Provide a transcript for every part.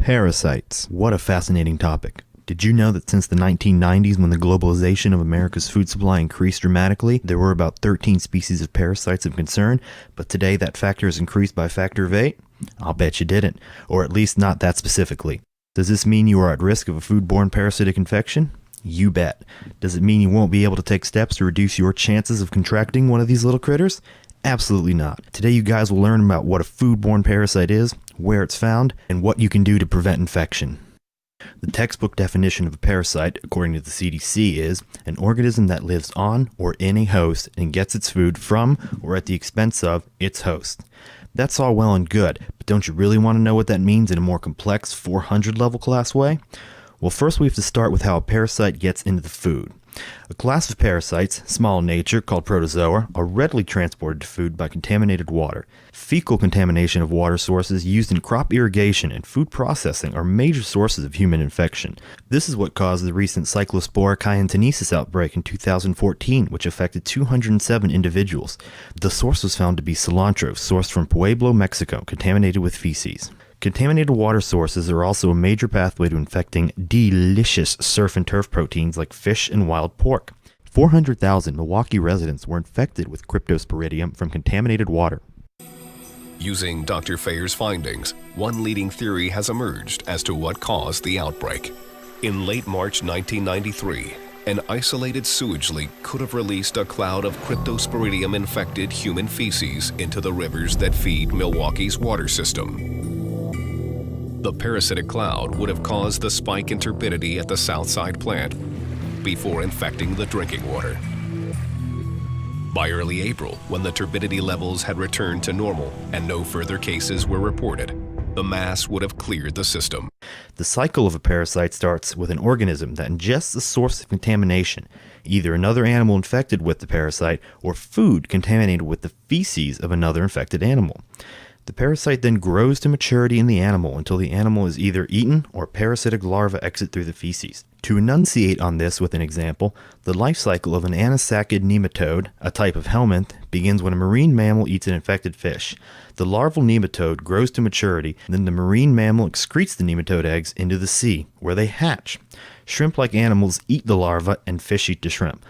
Parasites. What a fascinating topic. Did you know that since the 1990s, when the globalization of America's food supply increased dramatically, there were about 13 species of parasites of concern, but today that factor has increased by a factor of 8? I'll bet you didn't, or at least not that specifically. Does this mean you are at risk of a foodborne parasitic infection? You bet. Does it mean you won't be able to take steps to reduce your chances of contracting one of these little critters? Absolutely not. Today you guys will learn about what a foodborne parasite is, where it's found, and what you can do to prevent infection. The textbook definition of a parasite, according to the CDC, is an organism that lives on or in a host and gets its food from or at the expense of its host. That's all well and good, but don't you really want to know what that means in a more complex 400 level class way? Well, first we have to start with how a parasite gets into the food. A class of parasites, small in nature, called protozoa, are readily transported to food by contaminated water. Fecal contamination of water sources used in crop irrigation and food processing are major sources of human infection. This is what caused the recent Cyclospora cayentensis outbreak in 2014, which affected 207 individuals. The source was found to be cilantro, sourced from Pueblo, Mexico, contaminated with feces. Contaminated water sources are also a major pathway to infecting delicious surf and turf proteins like fish and wild pork. 400,000 Milwaukee residents were infected with Cryptosporidium from contaminated water. Using Dr. Fayer's findings, one leading theory has emerged as to what caused the outbreak. In late March 1993, an isolated sewage leak could have released a cloud of Cryptosporidium-infected human feces into the rivers that feed Milwaukee's water system. The parasitic cloud would have caused the spike in turbidity at the Southside plant before infecting the drinking water. By early April, when the turbidity levels had returned to normal and no further cases were reported, the mass would have cleared the system. The cycle of a parasite starts with an organism that ingests a source of contamination, either another animal infected with the parasite or food contaminated with the feces of another infected animal. The parasite then grows to maturity in the animal until the animal is either eaten or parasitic larvae exit through the feces. To enunciate on this with an example, the life cycle of an anisakid nematode, a type of helminth, begins when a marine mammal eats an infected fish. The larval nematode grows to maturity, and then the marine mammal excretes the nematode eggs into the sea, where they hatch. Shrimp-like animals eat the larva, and fish eat the shrimp.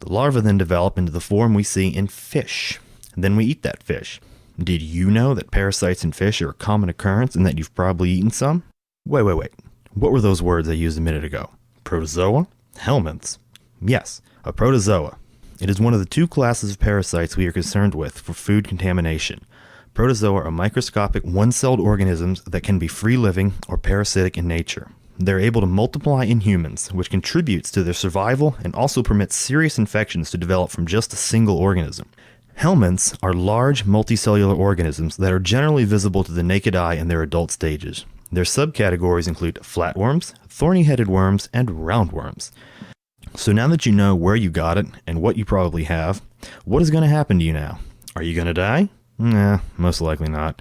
The larvae then develop into the form we see in fish. Then we eat that fish. Did you know that parasites in fish are a common occurrence and that you've probably eaten some? Wait. What were those words I used a minute ago? Protozoa? Helminths. Yes, a protozoa. It is one of the two classes of parasites we are concerned with for food contamination. Protozoa are microscopic one-celled organisms that can be free-living or parasitic in nature. They're able to multiply in humans, which contributes to their survival and also permits serious infections to develop from just a single organism. Helminths are large multicellular organisms that are generally visible to the naked eye in their adult stages. Their subcategories include flatworms, thorny-headed worms, and roundworms. So now that you know where you got it and what you probably have, what is going to happen to you now? Are you going to die? Nah, most likely not.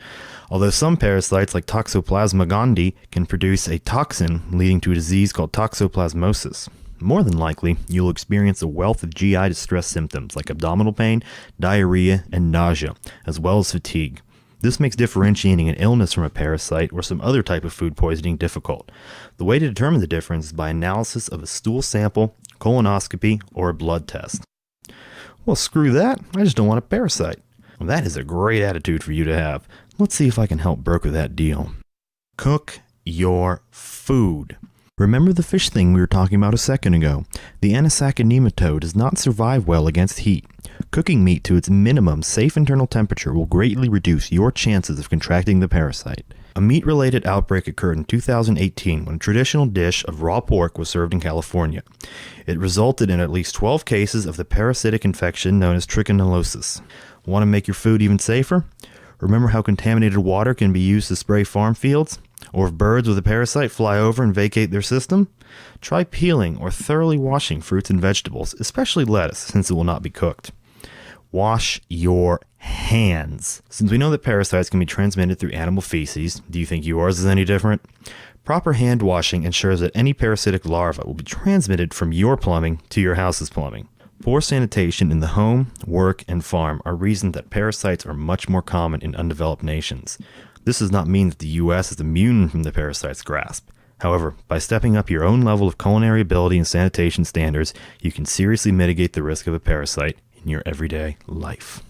Although some parasites like Toxoplasma gondii can produce a toxin leading to a disease called toxoplasmosis. More than likely, you'll experience a wealth of GI distress symptoms like abdominal pain, diarrhea, and nausea, as well as fatigue. This makes differentiating an illness from a parasite or some other type of food poisoning difficult. The way to determine the difference is by analysis of a stool sample, colonoscopy, or a blood test. Well, screw that. I just don't want a parasite. Well, that is a great attitude for you to have. Let's see if I can help broker that deal. Cook your food. Remember the fish thing we were talking about a second ago. The anisakid nematode does not survive well against heat. Cooking meat to its minimum safe internal temperature will greatly reduce your chances of contracting the parasite. A meat-related outbreak occurred in 2018 when a traditional dish of raw pork was served in California. It resulted in at least 12 cases of the parasitic infection known as trichinosis. Want to make your food even safer? Remember how contaminated water can be used to spray farm fields? Or if birds with a parasite fly over and vacate their system? Try peeling or thoroughly washing fruits and vegetables, especially lettuce, since it will not be cooked. Wash your hands. Since we know that parasites can be transmitted through animal feces, do you think yours is any different? Proper hand washing ensures that any parasitic larva will be transmitted from your plumbing to your house's plumbing. Poor sanitation in the home, work, and farm are reasons that parasites are much more common in undeveloped nations. This does not mean that the U.S. is immune from the parasite's grasp. However, by stepping up your own level of culinary ability and sanitation standards, you can seriously mitigate the risk of a parasite in your everyday life.